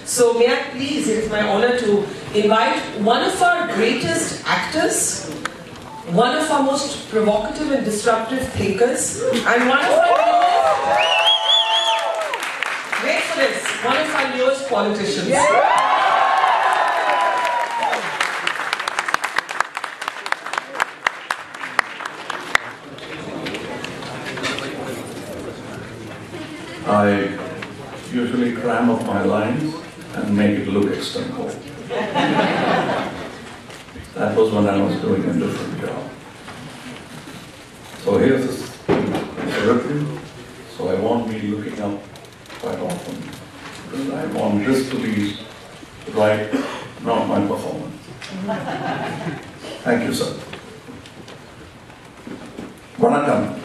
So may I please, it is my honor to invite one of our greatest actors, one of our most provocative and disruptive thinkers, and one of our wait for this, one of our newest politicians. I usually cram up my lines and make it look extempore. That was when I was doing a different job. So here's this written, so I won't be looking up quite often, because I want this to be right, not my performance. Thank you, sir. Vanakkam.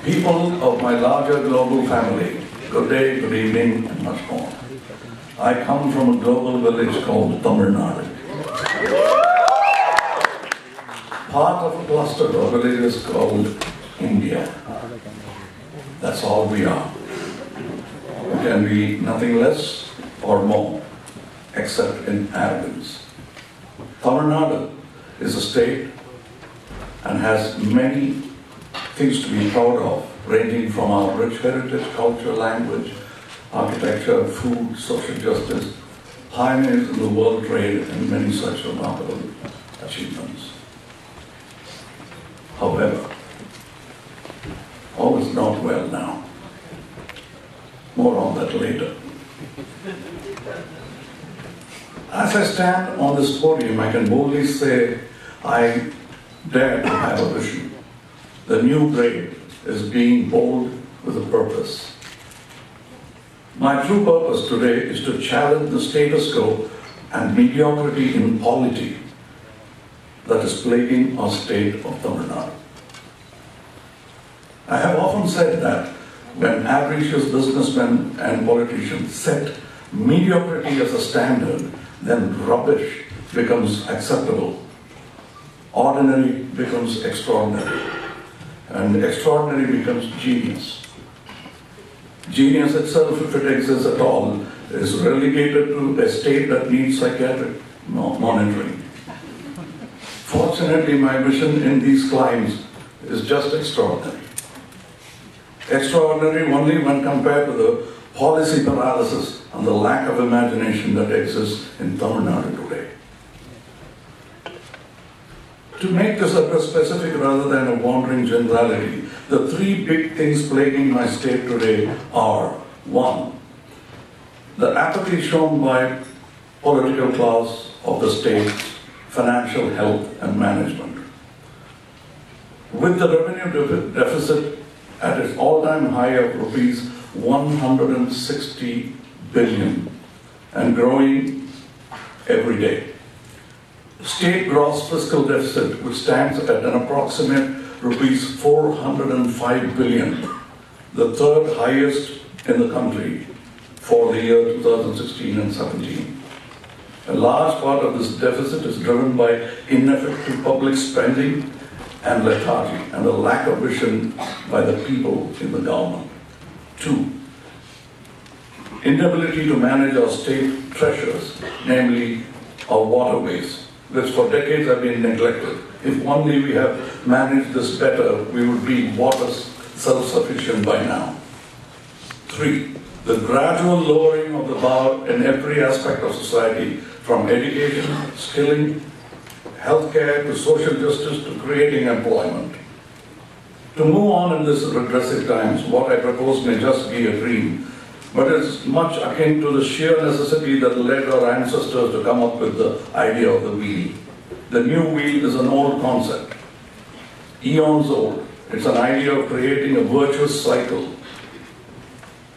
People of my larger global family, good day, good evening, and much more. I come from a global village called Tamil Nadu. Part of a cluster of villages called India. That's all we are. We can be nothing less or more, except in arrogance. Tamil Nadu is a state and has many things to be proud of, ranging from our rich heritage, culture, language, architecture, food, social justice, pioneers in the world trade, and many such remarkable achievements. However, all is not well now. More on that later. As I stand on this podium, I can boldly say I dare to have a vision. The new grade is being bold with a purpose. My true purpose today is to challenge the status quo and mediocrity in polity that is plaguing our state of Tamil Nadu. I have often said that when avaricious businessmen and politicians set mediocrity as a standard, then rubbish becomes acceptable. Ordinary becomes extraordinary. And extraordinary becomes genius. Genius itself, if it exists at all, is relegated to a state that needs psychiatric monitoring. Fortunately, my vision in these climes is just extraordinary. Extraordinary only when compared to the policy paralysis and the lack of imagination that exists in Tamil Nadu today. To make this a specific rather than a wandering generality, the three big things plaguing my state today are: one, the apathy shown by political class of the state's financial health and management. With the revenue deficit at its all-time high of rupees 160 billion and growing every day. State gross fiscal deficit, which stands at an approximate rupees 405 billion, the third highest in the country for the year 2016 and 17. A large part of this deficit is driven by ineffective public spending and lethargy and a lack of vision by the people in the government. Two, inability to manage our state treasures, namely our waterways, which for decades have been neglected. If only we have managed this better, we would be water self-sufficient by now. Three, the gradual lowering of the bar in every aspect of society, from education, skilling, healthcare, to social justice, to creating employment. To move on in this regressive times, what I propose may just be a dream, but it's much akin to the sheer necessity that led our ancestors to come up with the idea of the wheel. The new wheel is an old concept, eons old. It's an idea of creating a virtuous cycle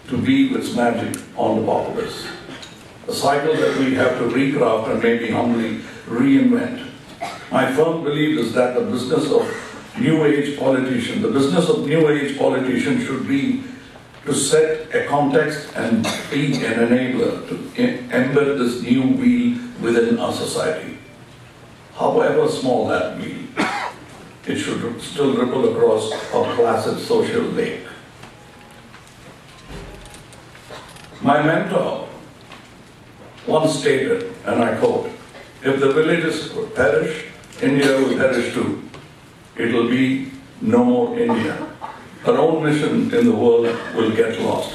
to weave its magic on the populace. A cycle that we have to recraft and maybe humbly reinvent. My firm belief is that the business of new age politicians should be to set a context and be an enabler to embed this new wheel within our society. However small that wheel, it should still ripple across our placid social lake. My mentor once stated, and I quote, "If the villages perish, India will perish too. It will be no more India. Her own mission in the world will get lost."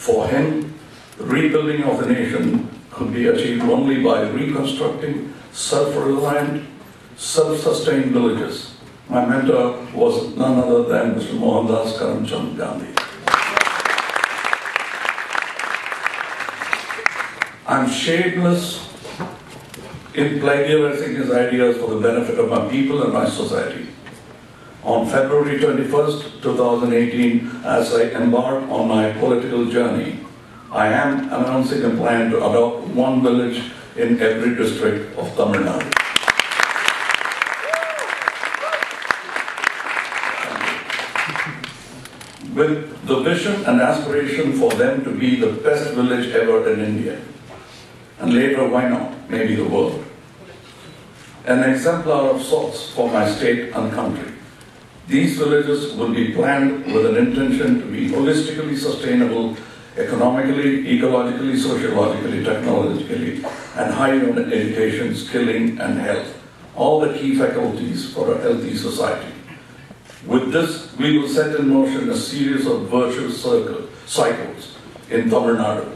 For him, the rebuilding of the nation could be achieved only by reconstructing self-reliant, self-sustained villages. My mentor was none other than Mr. Mohandas Karamchand Gandhi. I'm shameless in plagiarizing his ideas for the benefit of my people and my society. On February 21st, 2018, as I embark on my political journey, I am announcing a plan to adopt one village in every district of Tamil Nadu. With the vision and aspiration for them to be the best village ever in India. And later, why not? Maybe the world. An exemplar of sorts for my state and country. These villages will be planned with an intention to be holistically sustainable, economically, ecologically, sociologically, technologically, and high on education, skilling, and health. All the key faculties for a healthy society. With this, we will set in motion a series of virtuous cycles in Tamil Nadu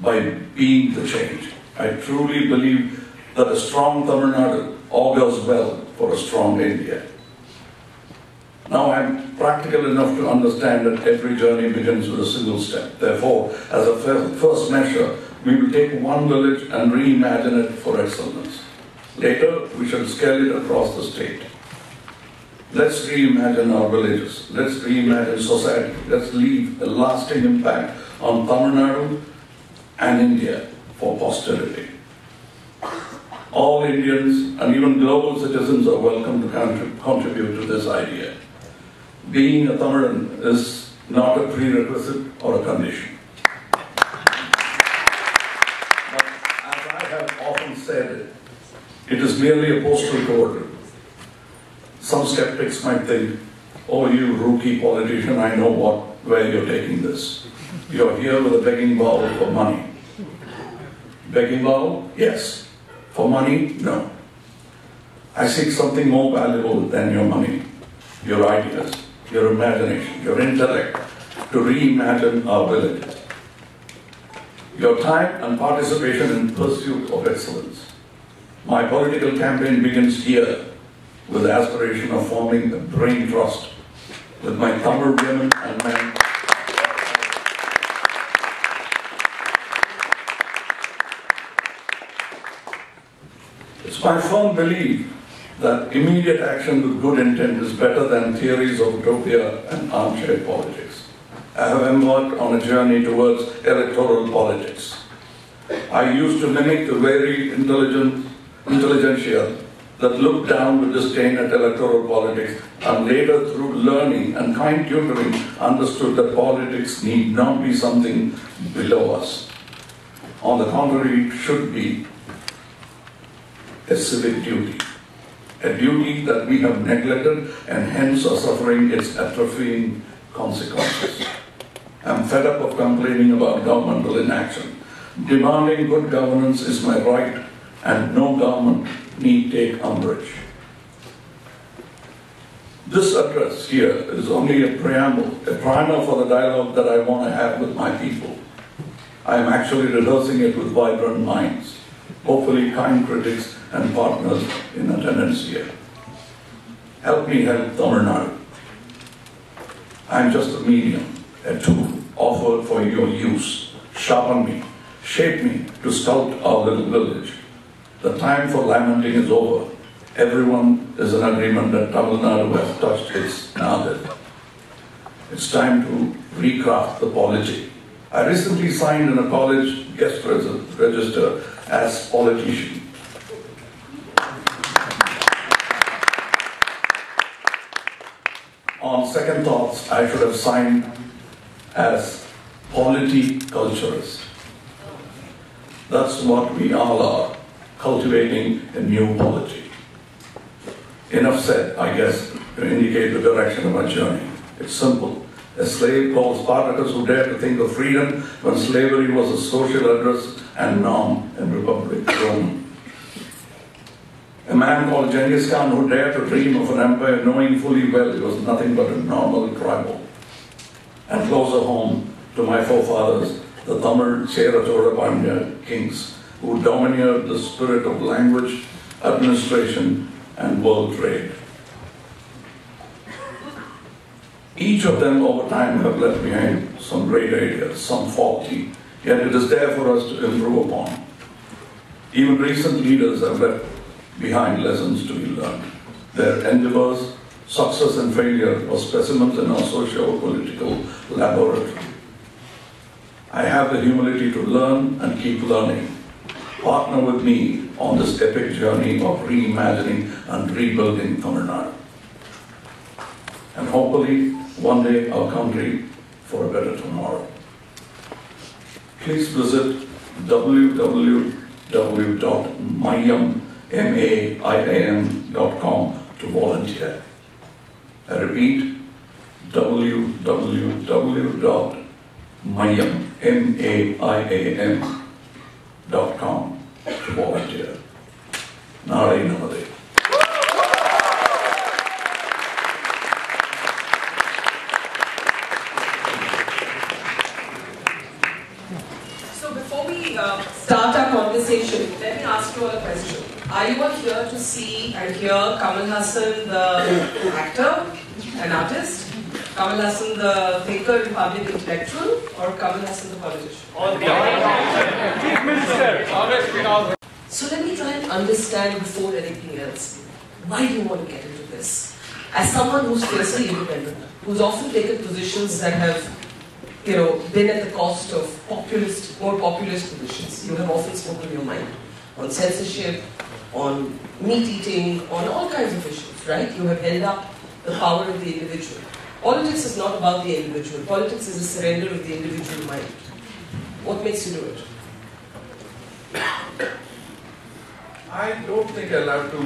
by being the change. I truly believe that a strong Tamil Nadu augurs well for a strong India. Now I'm practical enough to understand that every journey begins with a single step. Therefore, as a first measure, we will take one village and reimagine it for excellence. Later, we shall scale it across the state. Let's reimagine our villages. Let's reimagine society. Let's leave a lasting impact on Tamil Nadu and India for posterity. All Indians and even global citizens are welcome to contribute to this idea. Being a Tamilan is not a prerequisite or a condition. But as I have often said, it is merely a postal code. Some skeptics might think, "Oh, you rookie politician, I know where you're taking this. You're here with a begging bowl for money." Begging bowl? Yes. For money? No. I seek something more valuable than your money, your ideas, your imagination, your intellect, to reimagine our villages. Your time and participation in pursuit of excellence. My political campaign begins here with the aspiration of forming a brain trust with my Tamil women and men. It's my firm belief that immediate action with good intent is better than theories of utopia and armchair politics. I have embarked on a journey towards electoral politics. I used to mimic the very intelligentsia that looked down with disdain at electoral politics, and later through learning and kind tutoring understood that politics need not be something below us. On the contrary, it should be a civic duty. A duty that we have neglected and hence are suffering its atrophying consequences. I'm fed up of complaining about governmental inaction. Demanding good governance is my right, and no government need take umbrage. This address here is only a preamble, a primer for the dialogue that I want to have with my people. I am actually rehearsing it with vibrant minds, hopefully kind critics and partners in attendance here. Help me help Tamil Nadu. I am just a medium, a tool offered for your use. Sharpen me, shape me to sculpt our little village. The time for lamenting is over. Everyone is in agreement that Tamil Nadu has touched its nadir. It's time to recraft the polity. I recently signed in a college guest register as politician. On second thoughts, I should have signed as polity-culturist. That's what we all are, cultivating a new polity. Enough said, I guess, to indicate the direction of our journey. It's simple. a slave called Spartacus who dared to think of freedom when slavery was a social address and norm in Republic Rome. A man called Genghis Khan who dared to dream of an empire knowing fully well it was nothing but a normal tribal. And closer home to my forefathers, the Tamil Chera Pandya kings who domineered the spirit of language, administration and world trade. Each of them over time have left behind some great ideas, some faulty, yet it is there for us to improve upon. Even recent leaders have left behind lessons to be learned. Their endeavors, success and failure were specimens in our socio-political laboratory. I have the humility to learn and keep learning. Partner with me on this epic journey of reimagining and rebuilding Tamil Nadu. And hopefully, one day our country for a better tomorrow. Please visit www.mayam.com to volunteer. I repeat, www.mayam.com to volunteer. Nare Namade. Start our conversation, let me ask you all a question. Are you all here to see and hear Kamal Haasan, the actor and artist, Kamal Haasan, the thinker and public intellectual, or Kamal Haasan, the politician? Chief Minister. So let me try and understand before anything else, why do you want to get into this? As someone who's fiercely independent, who's often taken positions that have been at the cost of more populist positions. You have often spoken your mind on censorship, on meat eating, on all kinds of issues, right? You have held up the power of the individual. Politics is not about the individual. Politics is a surrender of the individual mind. What makes you do it? I don't think I'll have to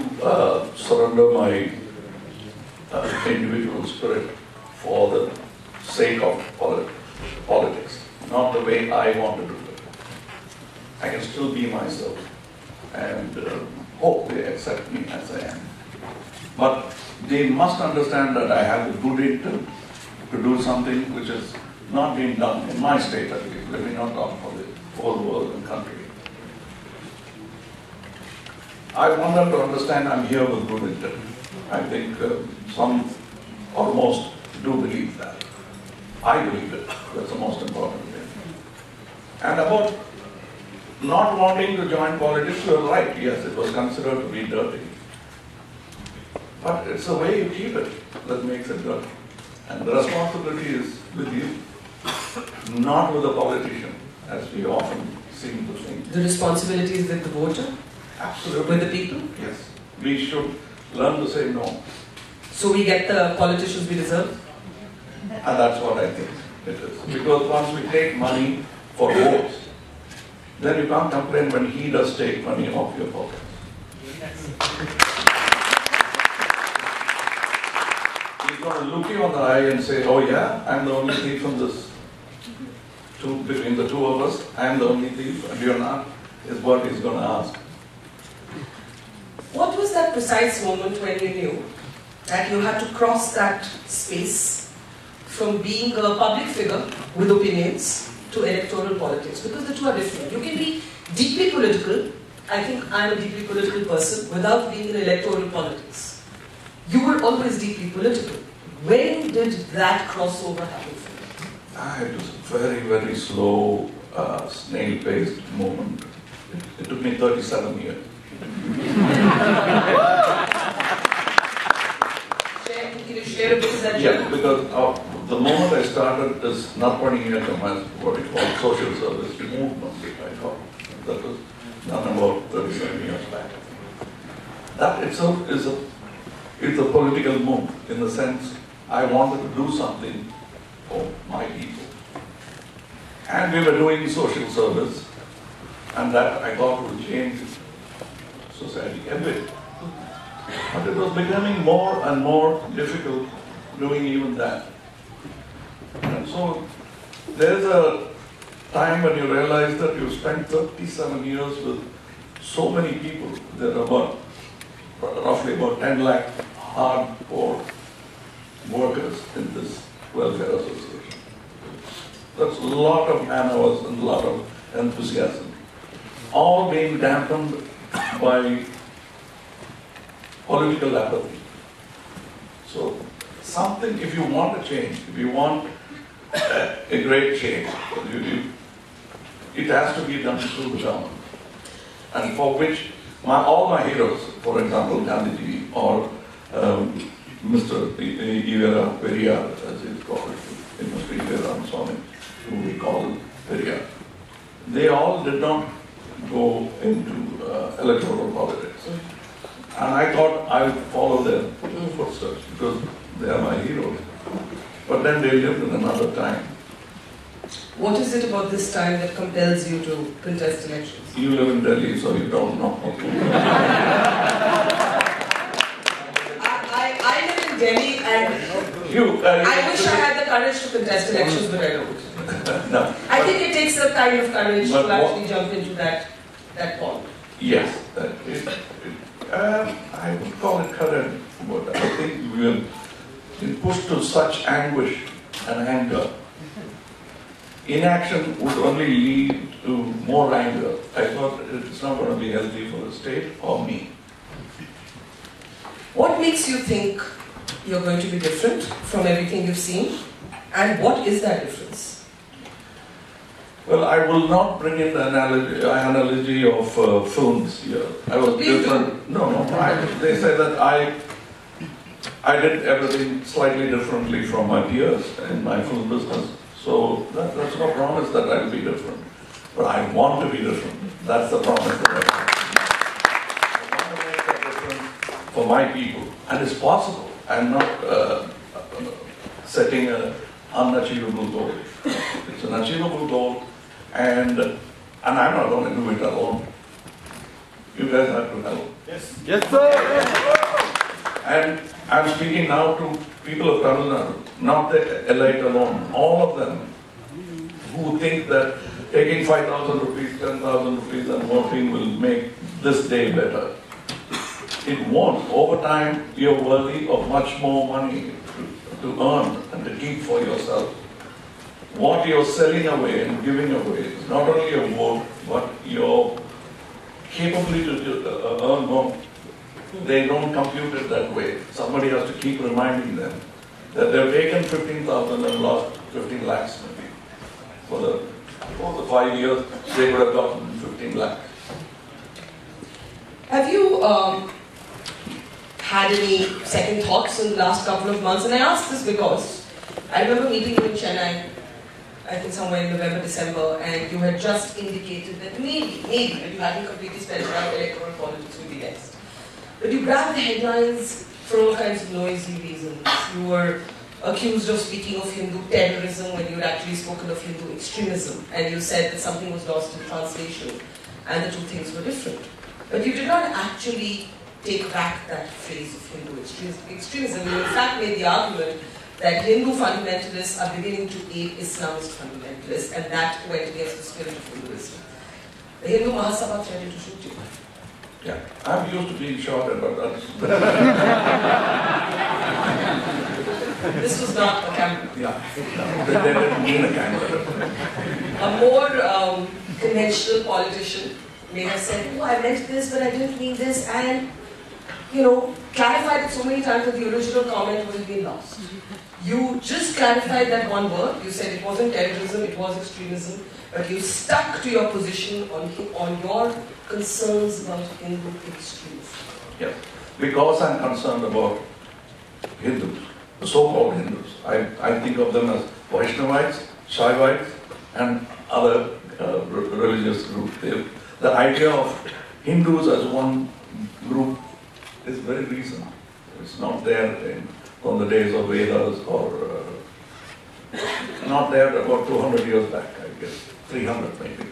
surrender my individual spirit for the sake of politics, not the way I want to do it. I can still be myself and hope they accept me as I am. But they must understand that I have a good intent to do something which has not been done in my state at least. Let me not talk for the whole world and country. I want them to understand I'm here with good intent. I think some almost do believe that. I believe it. That's the most important thing. And about not wanting to join politics, you're right. Yes, it was considered to be dirty. But it's the way you keep it that makes it dirty. And the responsibility is with you, not with the politician, as we often seem to think. The responsibility is with the voter? Absolutely. With the people? Yes. We should learn to say no. So we get the politicians we deserve? And that's what I think it is. Because once we take money for votes, then you can't complain when he does take money off your pocket. He's going to look you on the eye and say, oh yeah, I'm the only thief from this. Between the two of us, I'm the only thief and you're not, is what he's going to ask. What was that precise moment when you knew that you had to cross that space from being a public figure with opinions to electoral politics? Because the two are different. You can be deeply political. I think I'm a deeply political person without being in electoral politics. You were always deeply political. When did that crossover happen for you? It was a very, very slow, snail-paced movement. It took me 37 years. Can you share a bit of that? Yeah, because the moment I started this Narpaniyakam, what we call social service movement, I call it, that was done about 37 years back. That itself is a political move in the sense I wanted to do something for my people. And we were doing social service, and that I thought would change society a bit. But it was becoming more and more difficult doing even that. So there's a time when you realize that you spent 37 years with so many people. There are roughly about 10 lakh hardcore workers in this welfare association. That's a lot of man-hours and a lot of enthusiasm. All being dampened by political apathy. So something, if you want a change, if you want a great change, it has to be done through the government. And for which all my heroes, for example, Gandhiji or Mr. Ivera Periyar, as he's called, it must be Ivera Swami, who we call Periyar. They all did not go into electoral politics. And I thought I would follow their footsteps because they are my heroes. But then they lived in another time. What is it about this time that compels you to contest elections? You live in Delhi, so you don't know. I live in Delhi and I wish I had the courage to contest elections, but I don't. No. I think it takes a kind of courage to actually jump into that pond. Yes. I would call it courage, but I think we have been pushed to such anguish and anger. Inaction would only lead to more anger. I thought it's not going to be healthy for the state or me. What makes you think you're going to be different from everything you've seen? And what is that difference? Well, I will not bring in the analogy of films here. I was different. No. They say that I did everything slightly differently from my peers in my film business. So that's no promise that I'll be different. But I want to be different. That's the promise that I have. I want to make a difference for my people. And it's possible. I'm not setting an unachievable goal. It's an achievable goal. And I'm not going to do it alone. You guys have to help. Yes. Yes, sir. And I'm speaking now to people of Tamil Nadu, not the elite alone, all of them who think that taking 5,000 rupees, 10,000 rupees and working will make this day better. It won't. Over time, you're worthy of much more money to earn and to keep for yourself. What you're selling away and giving away is not only your vote, but your capability to earn more. They don't compute it that way. Somebody has to keep reminding them that they've taken 15,000 and lost 15 lakhs maybe. For the 5 years, they would have gotten 15 lakhs. Have you had any second thoughts in the last couple of months? And I ask this because I remember meeting you in Chennai, I think somewhere in November, December, and you had just indicated that maybe, but you hadn't completely spelled out electoral politics would be next. But you grabbed the headlines for all kinds of noisy reasons. You were accused of speaking of Hindu terrorism when you had actually spoken of Hindu extremism, and you said that something was lost in translation, and the two things were different. But you did not actually take back that phrase of Hindu extremism. You in fact made the argument that Hindu fundamentalists are beginning to aid Islamist fundamentalists, and that went against the spirit of Hinduism. The Hindu Mahasabha threatened to shoot you. Yeah, I'm used to being shot at, but that's... This was not a camera. Yeah, no, they didn't mean a camera. A more conventional politician may have said, oh, I meant this, but I didn't mean this, and, clarified it so many times that the original comment would have been lost. You just clarified that one word. You said it wasn't terrorism, it was extremism, but you stuck to your position on your concerns about Hindu extremism. Yes, because I'm concerned about Hindus, the so-called Hindus. I think of them as Vaishnavites, Shaivites, and other religious groups. The idea of Hindus as one group is very recent. It's not there from the days of Vedas or not there about 200 years back, I guess, 300 maybe.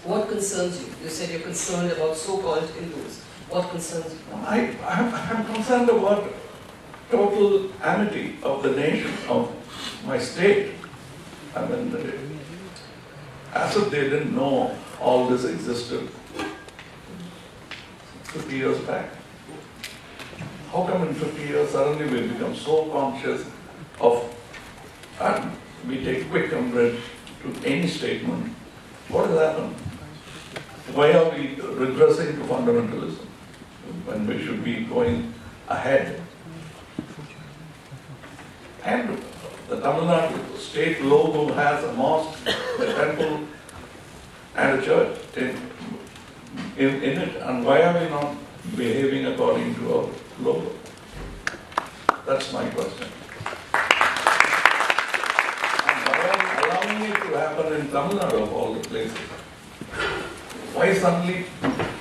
What concerns you? You said you're concerned about so-called Hindus. What concerns you? I'm concerned about total amity of the nation, of my state. I mean, as if they didn't know all this existed 50 years back. How come in 50 years suddenly we become so conscious of, and we take quick umbrage to any statement? What has happened? Why are we regressing to fundamentalism when we should be going ahead? And the Tamil Nadu state logo has a mosque, a temple, and a church in it. And why are we not behaving according to our logo? That's my question. And why are we allowing it to happen in Tamil Nadu of all the places? Why suddenly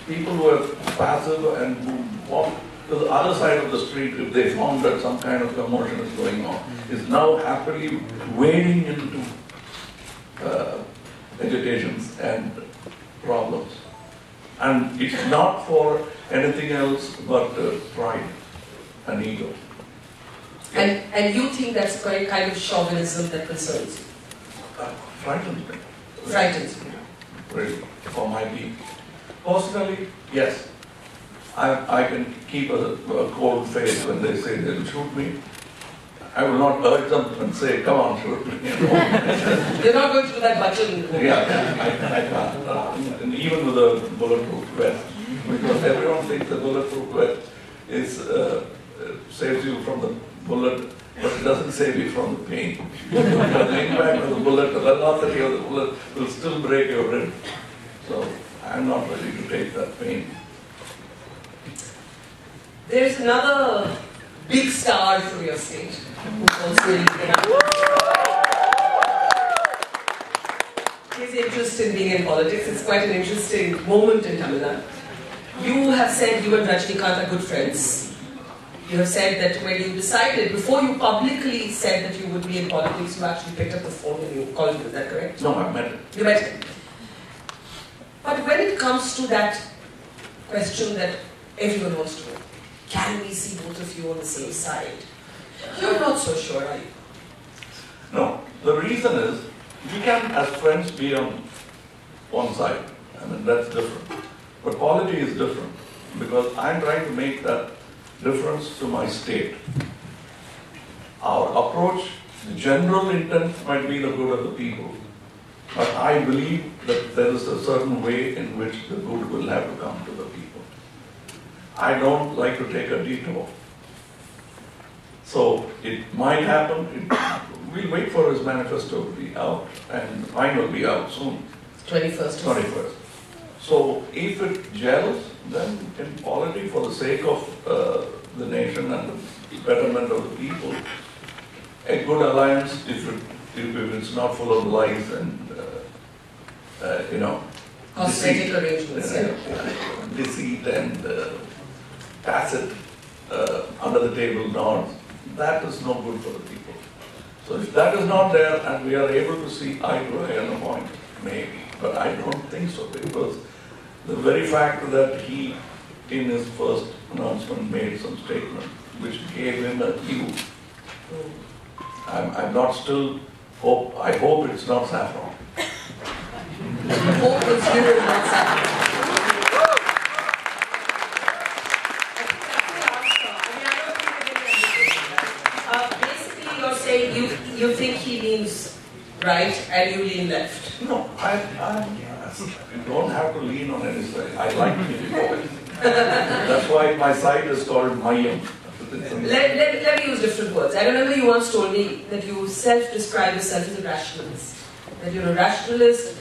people who are passive and who walk to the other side of the street, if they found that some kind of commotion is going on, is now happily wading into agitations and problems? And it's not for anything else but pride and ego. And you think that's a kind of chauvinism that concerns you? Frightens me. Frightens you. Really, for my being. Personally, yes. I can keep a cold face when they say they'll shoot me. I will not urge them and say, come on, shoot me. You know? You're not going to do that button. Yeah, I can't. And even with a bulletproof vest. Because everyone thinks the bulletproof vest saves you from the bullet, but it doesn't save you from the pain. Because the impact of the bullet, the velocity of the bullet will still break your rib. So I'm not ready to take that pain. There's another big star from your state who's also his interest in being in politics. It's quite an interesting moment in Tamil Nadu. You have said you and Rajinikanth are good friends. You have said that when you decided, before you publicly said that you would be in politics, you actually picked up the phone and you called him. Is that correct? No, I met him. You met him. But when it comes to that question that everyone wants to know, can we see both of you on the same side? You're not so sure, are you? No. The reason is, we can as friends be on one side. I mean, that's different. But polity is different. Because I'm trying to make that difference to my state. Our approach, the general intent might be the good of the people. But I believe that there is a certain way in which the good will have to come to the people. I don't like to take a detour. So it might happen. We'll wait for his manifesto to be out, and mine will be out soon. 21st. 21st. So if it gels, then in polity, for the sake of the nation and the betterment of the people, a good alliance, if it's not full of lies and cosmetic arrangements, deceit and tacit under the table nods, that is no good for the people. So if that is not there and we are able to see eye to eye on a point, maybe, but I don't think so, because the very fact that he, in his first announcement, made some statement which gave him a cue. I'm not still hope. I hope it's not saffron. Hope it's you and not saffron. Basically, you're saying you think he leans right and you lean left. No, you don't have to lean on any side. I like to be both. That's why my site is called Mayam. Let me use different words. I remember you once told me that you self-describe yourself as a rationalist. That you're a rationalist,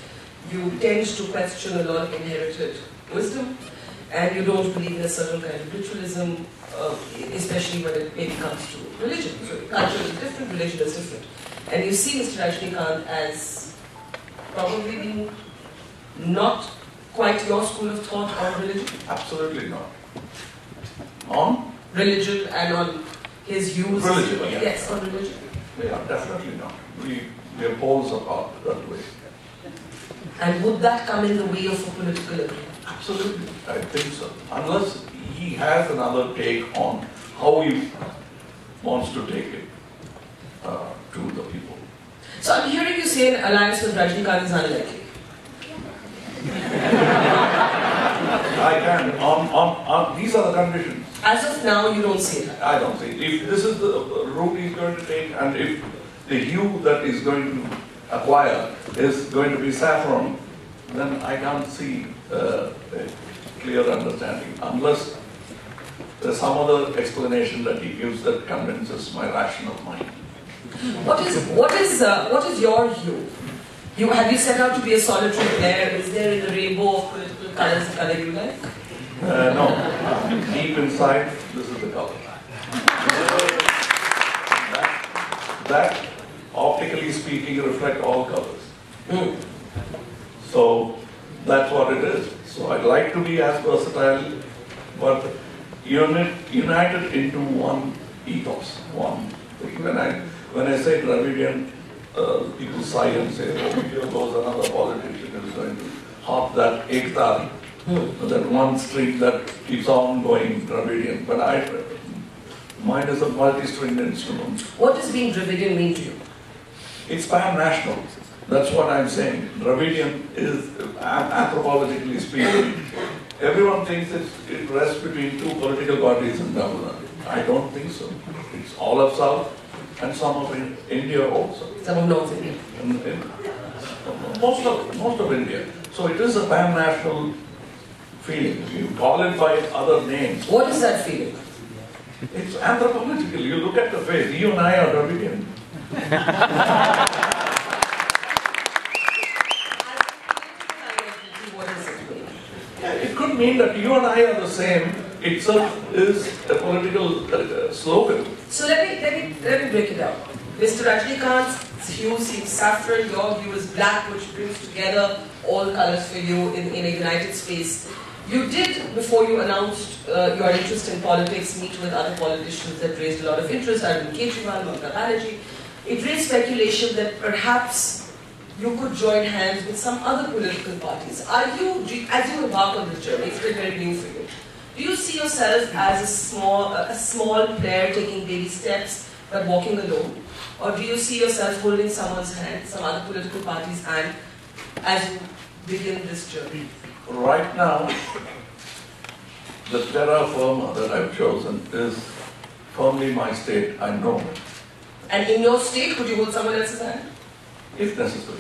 you tend to question a lot of inherited wisdom, and you don't believe in a certain kind of ritualism, especially when it maybe comes to religion. So culture is different, religion is different. And you see Mr. Rajinikanth as probably being not quite your school of thought on religion? Absolutely not. On? Religion and on his views. Religion, yeah. Yes, on religion. Yeah, definitely not. We are poles apart that way. And would that come in the way of a political agreement? Absolutely, I think so. Unless he has another take on how he wants to take it to the people. So I'm hearing you say an alliance with Rajinikanth is unlikely. I can. These are the conditions. As of now, you don't see it. I don't see it. If this is the route he's going to take, and if the hue that he's going to acquire is going to be saffron, then I can't see a clear understanding, unless there's some other explanation that he gives that convinces my rational mind. What is your hue? Have you set out to be a solitary player? Is there in the rainbow of political colors the color you like? No. Deep inside, this is the color. That optically speaking, reflect all colors. So that's what it is. So I'd like to be as versatile, but united into one ethos, one thing. When I say Dravidian, people sigh and say, oh, here goes another politician who's going to hop that ekta, that one street that keeps on going Dravidian. But mine is a multi-stringed instrument. What does being Dravidian mean to you? It's pan-national. That's what I'm saying. Dravidian is, anthropologically speaking, everyone thinks it rests between two political parties in Tamil Nadu. I don't think so. It's all of South and some of India also. Some of North India. Most of India. So it is a pan-national feeling. You call it by other names. What is that feeling? It's anthropological. You look at the face. You and I are Dravidian. It could mean that you and I are the same. Itself is a political slogan. So let me break it down. Mr. Rajinikanth's hue seems saffron, your hue is black, which brings together all colors for you in a united space. You did, before you announced your interest in politics, meet with other politicians that raised a lot of interest, Arvind Kejriwal, Mamata Banerjee. It raised speculation that perhaps you could join hands with some other political parties. As you embark on this journey, it's been very new for you. Do you see yourself as a small player taking baby steps but walking alone? Or do you see yourself holding someone's hand, some other political party's hand, as you begin this journey? Right now, the terra firma that I've chosen is firmly my state, I know. And in your state, could you hold someone else's hand? If necessary.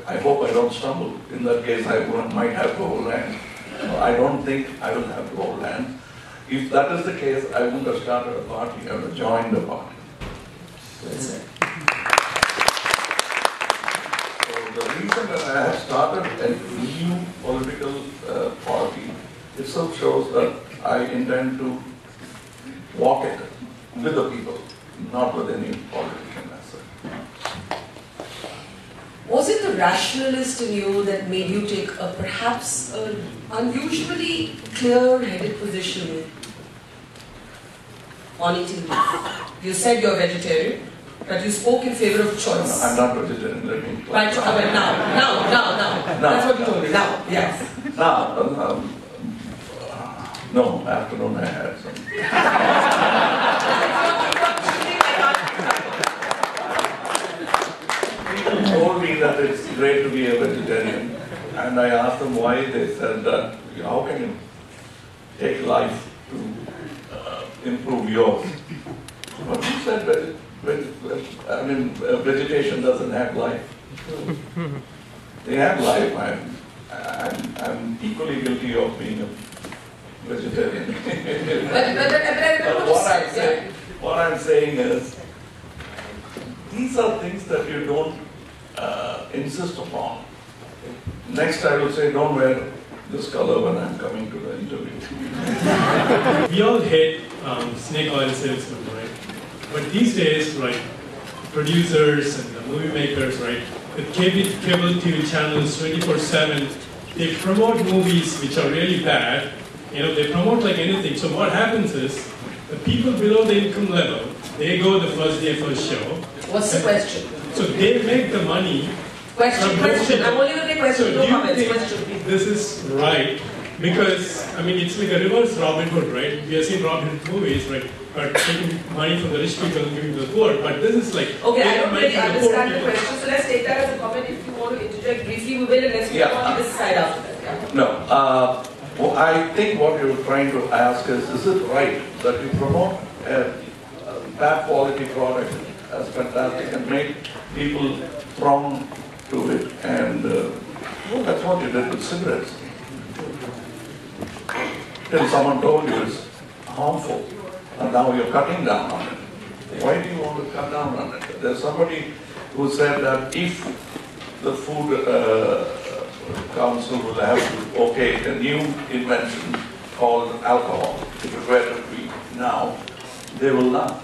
I hope I don't stumble. In that case, I might have to hold hand. I don't think I will have to hold hand. If that is the case, I wouldn't have started a party, I would have joined a party. That's it. So the reason that I have started a new political party itself shows that I intend to walk it with the people, not with any politician as such. Was it the rationalist in you that made you take a perhaps unusually clear-headed position on eating beef? You said you're vegetarian, but you spoke in favor of choice. I'm not vegetarian, let me... Right, now. That's what you told me, now, yes. Now, no, afternoon I had some. People told me that it's great to be a vegetarian, and I asked them why. They said that, how can you take life to improve yours? But you said vegetation doesn't have life. They have life. I'm equally guilty of being a vegetarian. But what I'm saying is, these are things that you don't insist upon. Next I will say, don't wear this color when I'm coming to the interview. We all hate snake oil salesmen, right? But these days, right, producers and the movie makers, right, with cable TV channels 24/7, they promote movies which are really bad. They promote like anything. So what happens is, the people below the income level, they go the first day, first show. What's the question? So they make the money. Question. I'm only going to question. So No do you comments. think Question. this is right? Because, it's like a reverse Robin Hood, right? We have seen Robin Hood movies, right? but taking money from the rich people and giving to the poor. But this is like okay, I don't money really from the poor understand the people. question, so let's take that as a comment. If you want to interject briefly, we will, and let's move on to this side after that. Yeah? No. Well, I think what you're trying to ask is it right that you promote a bad quality product as fantastic and make people prone to it? And that's what you did with cigarettes. Till someone told you it's harmful, and now you're cutting down on it. Why do you want to cut down on it? There's somebody who said that if the food council will have to okay a new invention called alcohol, if it were to be now, they will not.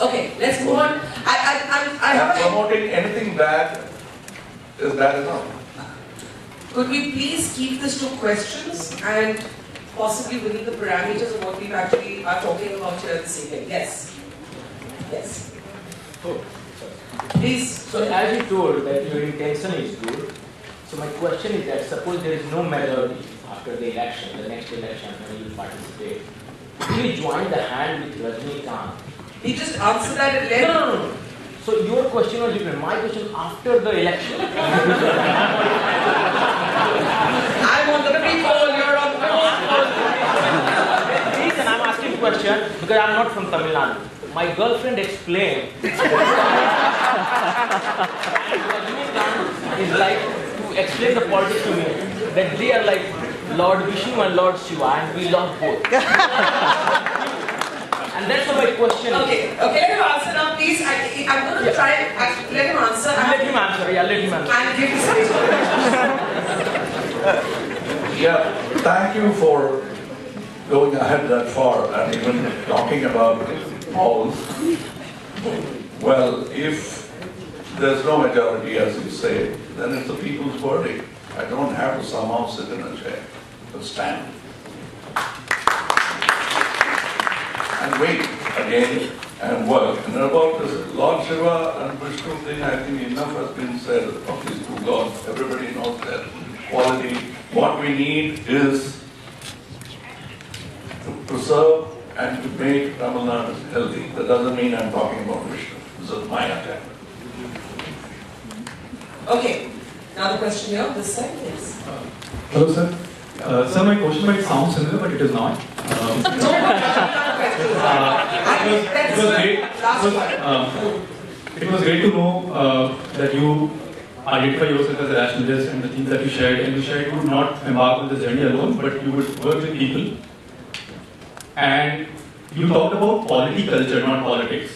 Okay, let's move on. And promoting anything bad is bad enough. Could we please keep this to questions and possibly within the parameters of what we actually are talking about here this evening? Yes. Yes. Please. So as you told that your intention is good, so my question is that suppose there is no majority after the election, the next election when you participate, will you join the hand with Rajnikant? He just answered that at length. No. So your question was different. My question after the election. I'm on the pre-poll, you're on the post-poll. The reason I'm asking the question, because I'm not from Tamil Nadu. My girlfriend explained is like to explain the politics to me that they are like Lord Vishnu and Lord Shiva and we love both. And that's my question. Okay, let him answer now, please. I'm going to try and let him answer. Let him answer. And give you some Yeah, thank you for going ahead that far and even talking about polls. Well, if there's no majority, as you say, then it's the people's verdict. I don't have to somehow sit in a chair, but stand. And wait again and work. And about this Lord Shiva and Vishnu thing, I think enough has been said of these two gods. Everybody knows that quality. What we need is to preserve and to make Tamil Nadu healthy. That doesn't mean I'm talking about Vishnu. This is my agenda. Okay. Now the question here, this side, yes. Hello, sir. Sir, my question might sound similar, but it is not. It was great to know that you identify yourself as a rationalist and the things that you shared. And you shared you would not embark on this journey alone, but you would work with people. And you talked about polity culture, not politics.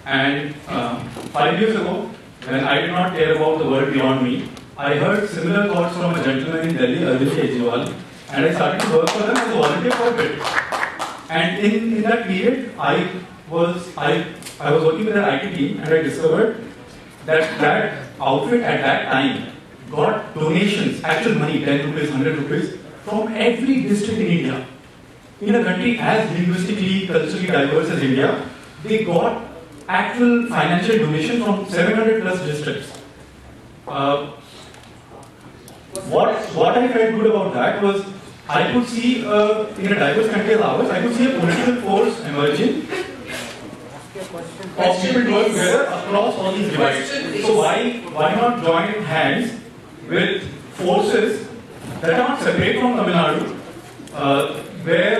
And 5 years ago, when I did not care about the world beyond me, I heard similar thoughts from a gentleman in Delhi, Arvind Kejriwal, and I started to work for them as a volunteer for a bit. And in that period, I was working with an IT team, and I discovered that outfit at that time got donations, actual money, 10 rupees, 100 rupees, from every district in India. In a country as linguistically, culturally diverse as India, they got actual financial donation from 700 plus districts. What I felt good about that was I could see in a diverse country as ours, I could see a political force emerging of people to work together across all these divides. So why not join hands with forces that are not separate from Tamil Nadu, where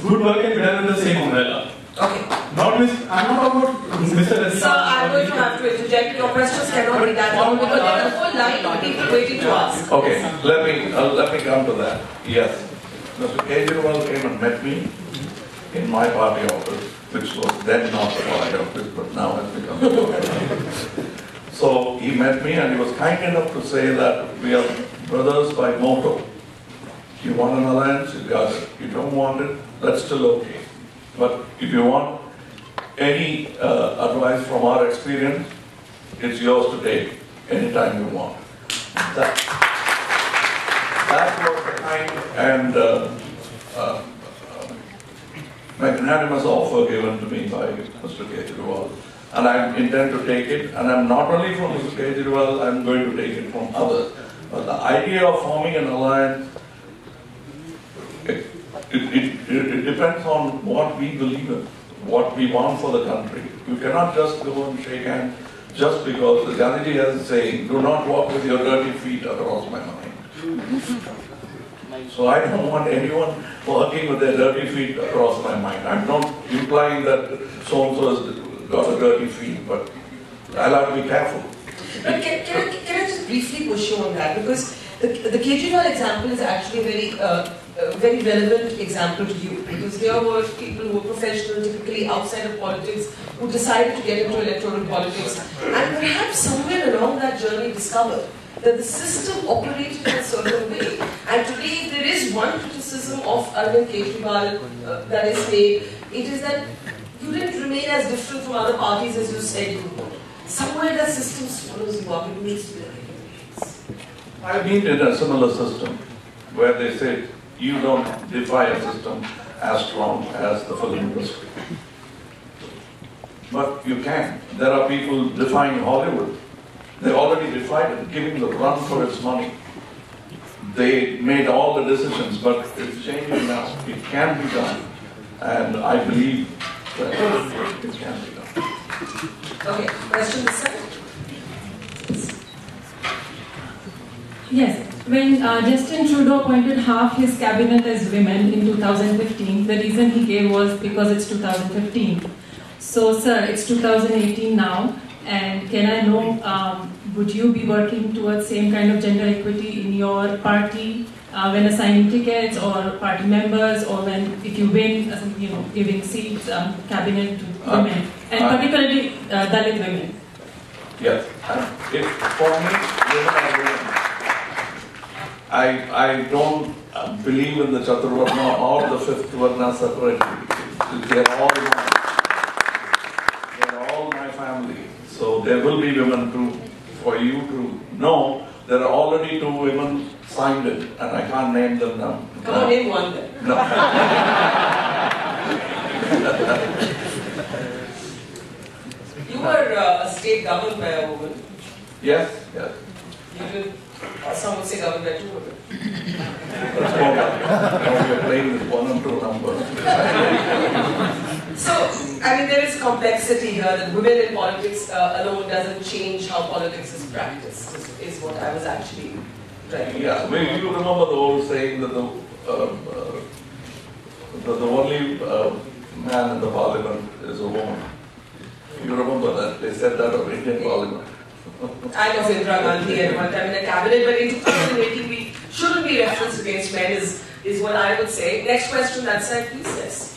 good work can be done under the same umbrella? Okay. I'm not talking about Mr. Sir, I'm going to have to interject. Your questions cannot be that long because there's a whole line of people waiting to ask. Okay, let me come to that. Yes, Mr. Kejriwal came and met me in my party office, which was then not the party office, but now has become the party office. So he met me and he was kind enough to say that we are brothers by motto. You want an alliance, you got it. You don't want it, that's still okay. But if you want any advice from our experience, it's yours to take anytime you want. That was the kind and magnanimous offer given to me by Mr. Kejriwal. And I intend to take it, and I'm not only from Mr. Kejriwal, I'm going to take it from others. But the idea of forming an alliance It depends on what we believe in, what we want for the country. You cannot just go and shake hands just because the Gandhiji has a saying, do not walk with your dirty feet across my mind. So I don't want anyone walking with their dirty feet across my mind. I'm not implying that so-and-so has got a dirty feet, but I'll have to be careful. But can I just briefly push you on that? Because the Kejriwal example is actually a very relevant example to you. Because here were people who were professional, typically outside of politics, who decided to get into electoral politics, and perhaps somewhere along that journey discovered that the system operated in a certain way. And today, if there is one criticism of Arvind Kejriwal that is made, it is that you didn't remain as different from other parties as you said you would. Somewhere that system swallows you up. It needs to be I've been in a similar system where they say you don't defy a system as strong as the film industry. But you can. There are people defying Hollywood. They already defied it, giving the run for its money. They made all the decisions, but it's changing now. It can be done. And I believe that it can be done. Okay, question the second. Yes, when Justin Trudeau appointed half his cabinet as women in 2015, the reason he gave was because it's 2015. So, sir, it's 2018 now, and can I know, would you be working towards same kind of gender equity in your party when assigning tickets or party members, or when, if you win, giving seats, cabinet to women, and particularly Dalit women? Yes. For me, women are women. I don't believe in the Chaturvarna or the fifth Varna separately. They are all one. They are all my family. So there will be women too. For you to know, there are already 2 women signed it, and I can't name them now. Come on, name one then. No. You were a state governed by a woman. Yes, yes. You did. Some would say governed by 2 women. That's more like now we are playing with 1 and 2 numbers. So, I mean, there is complexity here that women in politics alone doesn't change how politics is practiced, is what I was actually trying to Yeah, you remember the old saying that the only man in the parliament is a woman. You remember that? They said that of Indian parliament. I know Indira Gandhi at one time in a cabinet, but in 2018 we shouldn't be referenced against men is what I would say. Next question, that side, please. Yes.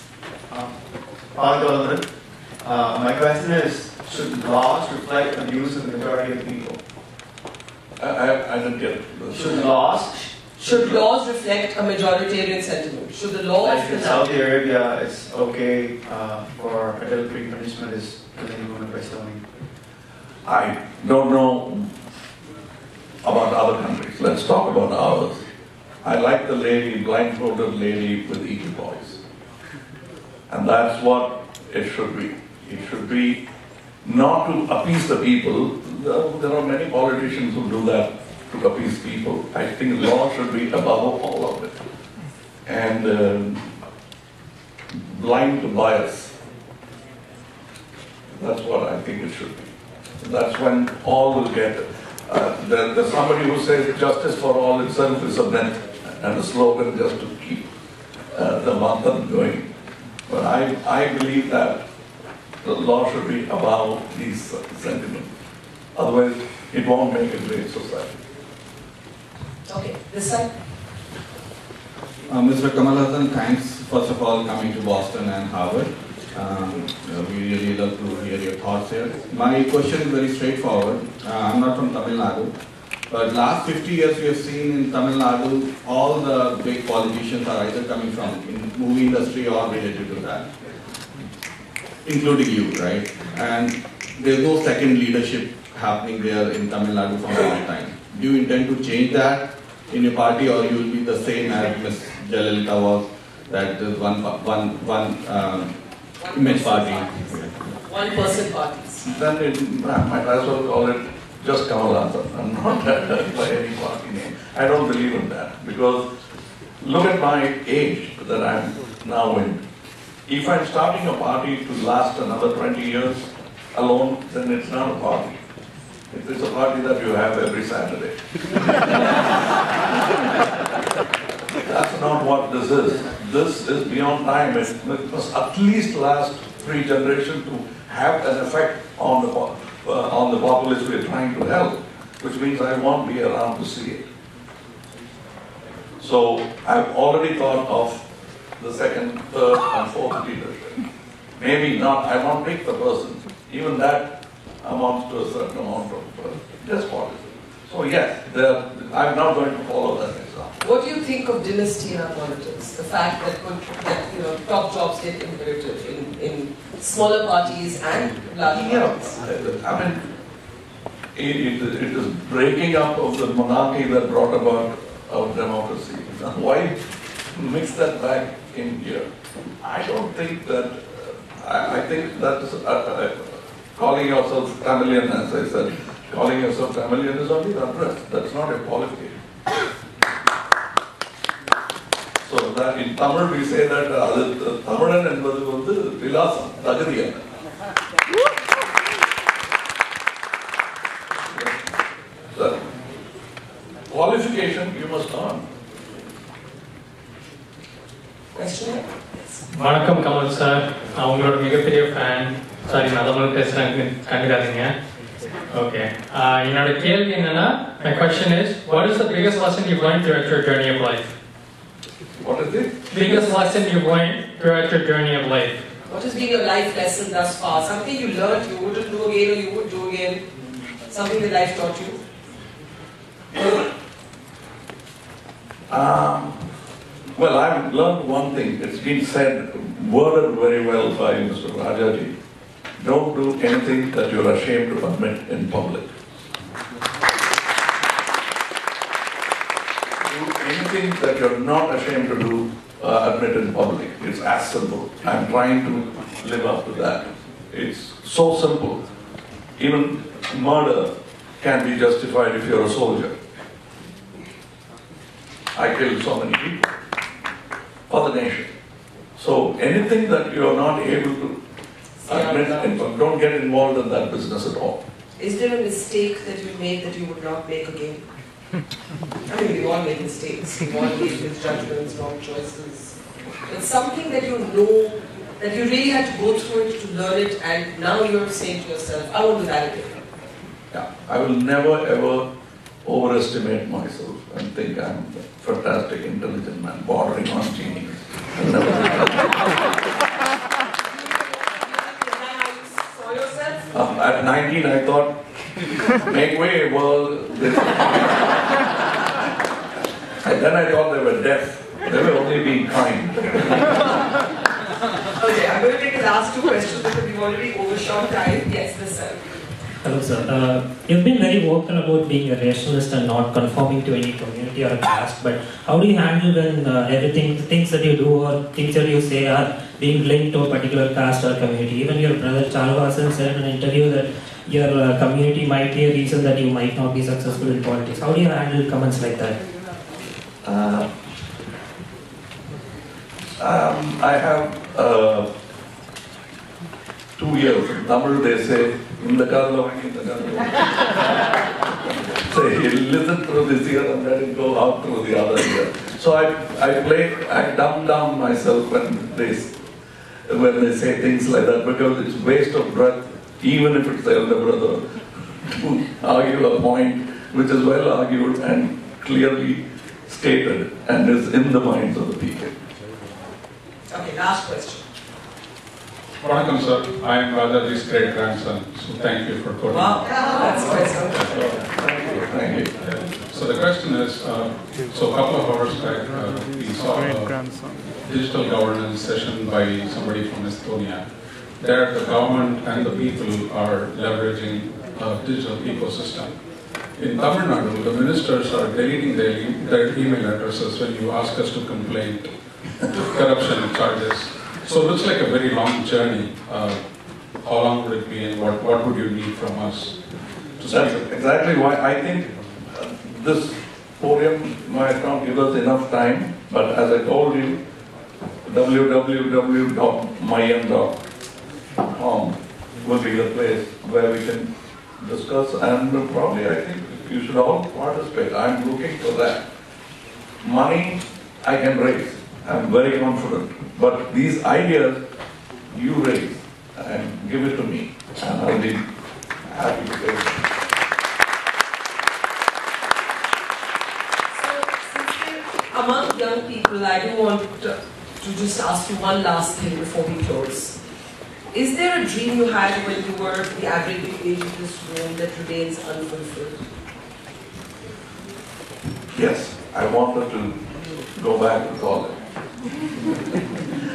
My question is, should laws reflect the views of the majority of people? I didn't get it. Should laws reflect a majoritarian sentiment? Should the law like in Saudi Arabia, it's okay for adultery punishment is killing a woman by stoning? I don't know about other countries. Let's talk about ours. I like the lady, blindfolded lady with equipoise. And that's what it should be. It should be not to appease the people. There are many politicians who do that to appease people. I think law should be above all of it. And blind to bias. That's what I think it should be. That's when all will get it. There's somebody who says justice for all itself is a myth and a slogan just to keep the manthan going. But I believe that the law should be above these sentiments. Otherwise, it won't make a great society. Okay, this side. Mr. Kamal Haasan, thanks first of all coming to Boston and Harvard. We really love to hear your thoughts here. My question is very straightforward. I'm not from Tamil Nadu, but last 50 years we have seen in Tamil Nadu all the big politicians are either coming from in movie industry or related to that, including you, right? And there's no second leadership happening there in Tamil Nadu from that time. Do you intend to change that in your party, or you will be the same as Ms. Jayalalitha was, that is one image party? One person parties. Then I might as well call it just Kamal Haasan and not by any party name. I don't believe in that because look at my age. that I'm now in. If I'm starting a party to last another 20 years alone, then it's not a party. It's a party that you have every Saturday. That's not what this is. This is beyond time. It must at least last 3 generations to have an effect on the populace we're trying to help, which means I won't be around to see it. So I've already thought of the second, third, and fourth leadership. Maybe not, I won't pick the person. Even that amounts to a certain amount of despotism. So yes, I'm not going to follow that example. What do you think of dynasty in our politics? The fact that top jobs get inherited in smaller parties and larger parties? I mean, it is breaking up of the monarchy that brought about our democracy. Why mix that back in here? I don't think that, I think that's calling yourself Tamilian, as I said, calling yourself Tamilian is only the address. That's not a qualification. So that in Tamil we say that Tamilan என்பது வந்து விலாசம், தகுதி அல்ல. Qualification you must earn. Question? வணக்கம் Kamal sir, நான் உங்களோட மிகப்பெரிய fan. Sorry, நான் தமிழ் பேசுறேன், கண்டுக்காதீங்க. Okay. என்னோட கேள்வி என்னன்னா, my question is, what is the biggest lesson you've learned throughout your journey of life? What is it? Biggest lesson you've learned throughout your journey of life. What has been your life lesson thus far? Something you learned you wouldn't do again or you would do again? Something that life taught you? Well, I've learned one thing. It's been said, worded very well by Mr. Rajaji. Don't do anything that you're ashamed to admit in public. Do anything that you're not ashamed to do, admit in public. It's as simple. I'm trying to live up to that. It's so simple. Even murder can be justified if you're a soldier. I killed so many people for the nation. So anything that you're not able to admit, don't get involved in that business at all. Is there a mistake that you made that you would not make again? I mean, we all make mistakes. We all make misjudgments, wrong choices. It's something that you know, that you really had to go through it to learn it, and now you're saying to yourself, I want to validate it. Yeah, I will never ever overestimate myself and think I'm a fantastic, intelligent man, bordering on genius. I'll never do that. At 19, I thought, make way, world. And then I thought they were deaf. They were only being kind. Okay, I'm going to take the last 2 questions because we've already overshot time. Yes, this sir. Hello, sir. You've been very vocal about being a rationalist and not conforming to any community or caste, but how do you handle when everything, the things that you do or things that you say are being linked to a particular caste or community? Even your brother Haasan said in an interview that your community might be a reason that you might not be successful in politics. How do you handle comments like that? I have 2 years. In Tamil they say, in the Kerala, say, listen through this ear and let it go out through the other ear. So I dumb down myself when they say things like that, because it's waste of breath, even if it's the elder brother, to argue a point which is well argued and clearly stated and is in the minds of the people. Okay, last question. Vanakkam, sir. I am Rajaji's great grandson, so thank you for quoting. Wow, that's nice. Thank you. So the question is, so a couple of hours back, we saw a digital governance session by somebody from Estonia. There, the government and the people are leveraging a digital ecosystem. In Tamil Nadu, the ministers are deleting their email addresses when you ask us to complain corruption charges. So it looks like a very long journey. How long would it be, and what would you need from us? That's exactly why I think this podium might not give us enough time, but as I told you, www.myem.com will be the place where we can discuss, and probably I think you should all participate. I'm looking for that. Money I can raise, I'm very confident, but these ideas you raise and give it to me, and I'll be happy to take it. Among young people, I do want to just ask you one last thing before we close. Is there a dream you had when you were the average age of this room that remains unfulfilled? Yes, I wanted to go back to college.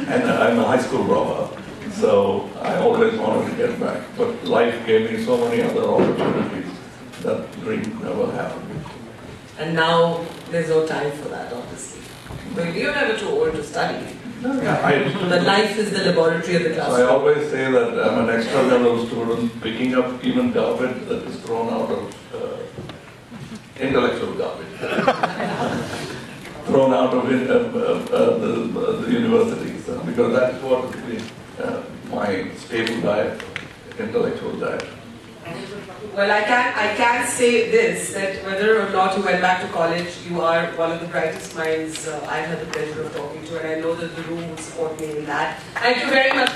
And I'm a high school dropout, so I always wanted to get back. But life gave me so many other opportunities that dream never happened. And now there's no time for that, obviously. But you're never too old to study. The life is the laboratory of the classroom. I always say that I'm an extra level student picking up even garbage that is thrown out of intellectual garbage. Thrown out of the universities, because that's what has been my stable diet, intellectual diet. Well, I can say this, that whether or not you went back to college, you are one of the brightest minds I've had the pleasure of talking to, and I know that the room will support me in that. Thank you very much.